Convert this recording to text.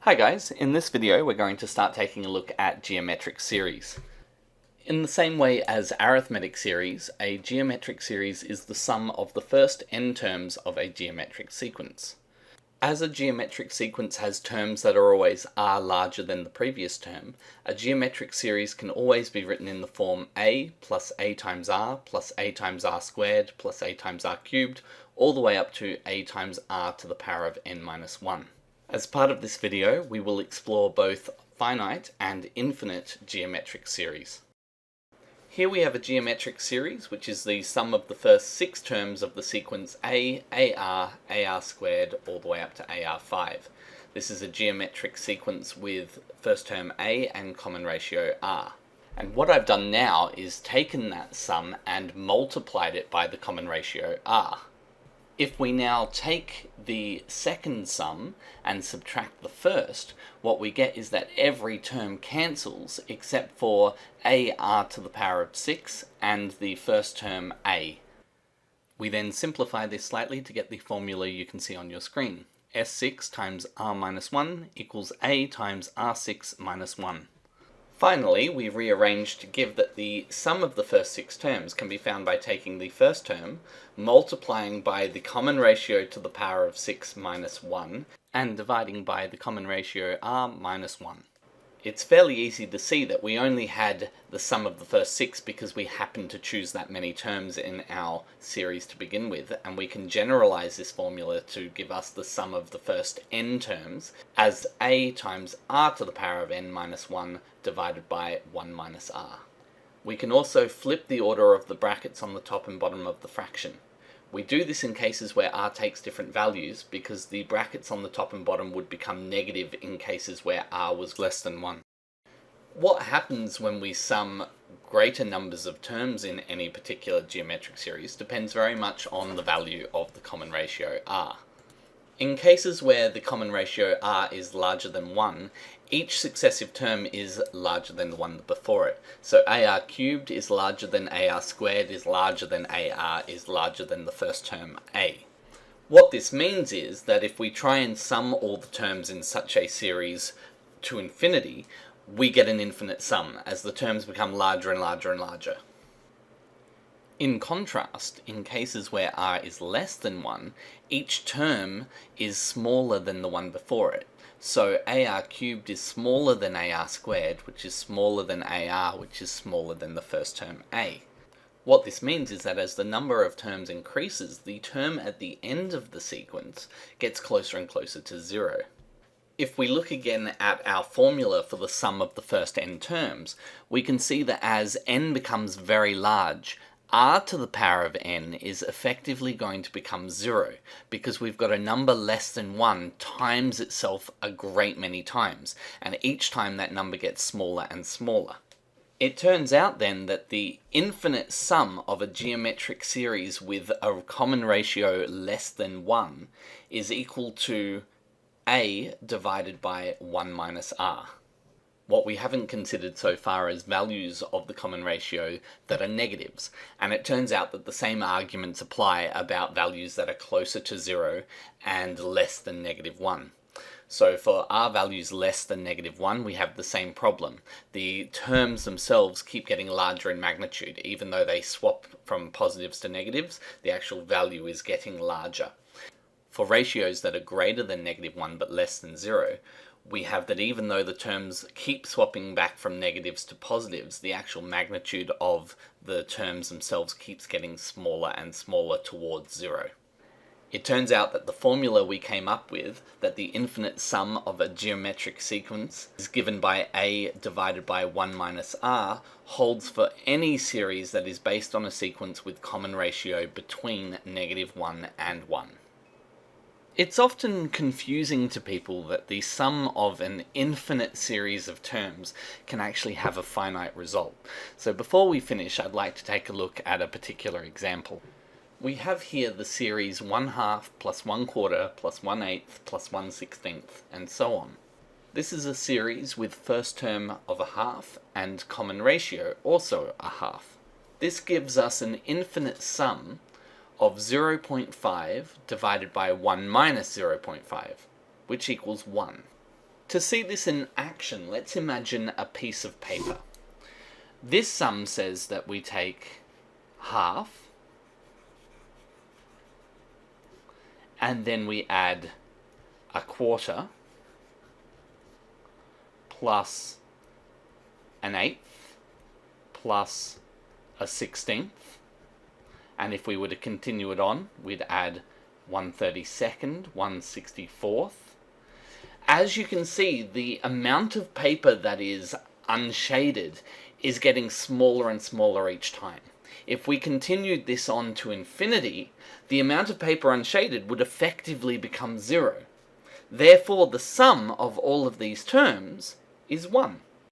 Hi guys, in this video we're going to start taking a look at geometric series. In the same way as arithmetic series, a geometric series is the sum of the first n terms of a geometric sequence. As a geometric sequence has terms that are always r larger than the previous term, a geometric series can always be written in the form a plus a times r plus a times r squared plus a times r cubed, all the way up to a times r to the power of n minus 1. As part of this video, we will explore both finite and infinite geometric series. Here we have a geometric series, which is the sum of the first 6 terms of the sequence a, ar squared, all the way up to ar5. This is a geometric sequence with first term a and common ratio r. And what I've done now is taken that sum and multiplied it by the common ratio r. If we now take the second sum and subtract the first, what we get is that every term cancels except for ar to the power of 6 and the first term a. We then simplify this slightly to get the formula you can see on your screen. S6 times r minus 1 equals a times r6 minus 1. Finally, we rearrange to give that the sum of the first 6 terms can be found by taking the first term, multiplying by the common ratio to the power of 6 minus 1, and dividing by the common ratio r minus 1. It's fairly easy to see that we only had the sum of the first 6 because we happened to choose that many terms in our series to begin with, and we can generalize this formula to give us the sum of the first n terms as a times r to the power of n minus 1 divided by 1 minus r. We can also flip the order of the brackets on the top and bottom of the fraction. We do this in cases where r takes different values because the brackets on the top and bottom would become negative in cases where r was less than 1. What happens when we sum greater numbers of terms in any particular geometric series depends very much on the value of the common ratio r. In cases where the common ratio r is larger than 1, each successive term is larger than the one before it. So ar cubed is larger than ar squared is larger than ar is larger than the first term a. What this means is that if we try and sum all the terms in such a series to infinity, we get an infinite sum as the terms become larger and larger and larger. In contrast, in cases where r is less than 1, each term is smaller than the one before it. So ar cubed is smaller than ar squared, which is smaller than ar, which is smaller than the first term a. What this means is that as the number of terms increases, the term at the end of the sequence gets closer and closer to 0. If we look again at our formula for the sum of the first n terms, we can see that as n becomes very large, r to the power of n is effectively going to become 0 because we've got a number less than 1 times itself a great many times, and each time that number gets smaller and smaller. It turns out then that the infinite sum of a geometric series with a common ratio less than 1 is equal to a divided by 1 minus r. What we haven't considered so far is values of the common ratio that are negatives, and it turns out that the same arguments apply about values that are closer to 0 and less than negative 1. So for r values less than negative 1, we have the same problem. The terms themselves keep getting larger in magnitude. Even though they swap from positives to negatives, the actual value is getting larger. For ratios that are greater than negative 1 but less than 0, we have that even though the terms keep swapping back from negatives to positives, the actual magnitude of the terms themselves keeps getting smaller and smaller towards 0. It turns out that the formula we came up with, that the infinite sum of a geometric sequence is given by a divided by 1 minus r, holds for any series that is based on a sequence with common ratio between negative 1 and 1. It's often confusing to people that the sum of an infinite series of terms can actually have a finite result. So before we finish, I'd like to take a look at a particular example. We have here the series 1/2 plus 1/4 plus 1/8 plus 1/16, and so on. This is a series with first term of a half and common ratio also a half. This gives us an infinite sum of 0.5 divided by 1 minus 0.5, which equals 1. To see this in action, let's imagine a piece of paper. This sum says that we take half, and then we add a quarter, plus an eighth, plus a 16th, and if we were to continue it on, we'd add 1/32nd, 1/64th. As you can see, the amount of paper that is unshaded is getting smaller and smaller each time. If we continued this on to infinity, the amount of paper unshaded would effectively become 0. Therefore, the sum of all of these terms is 1.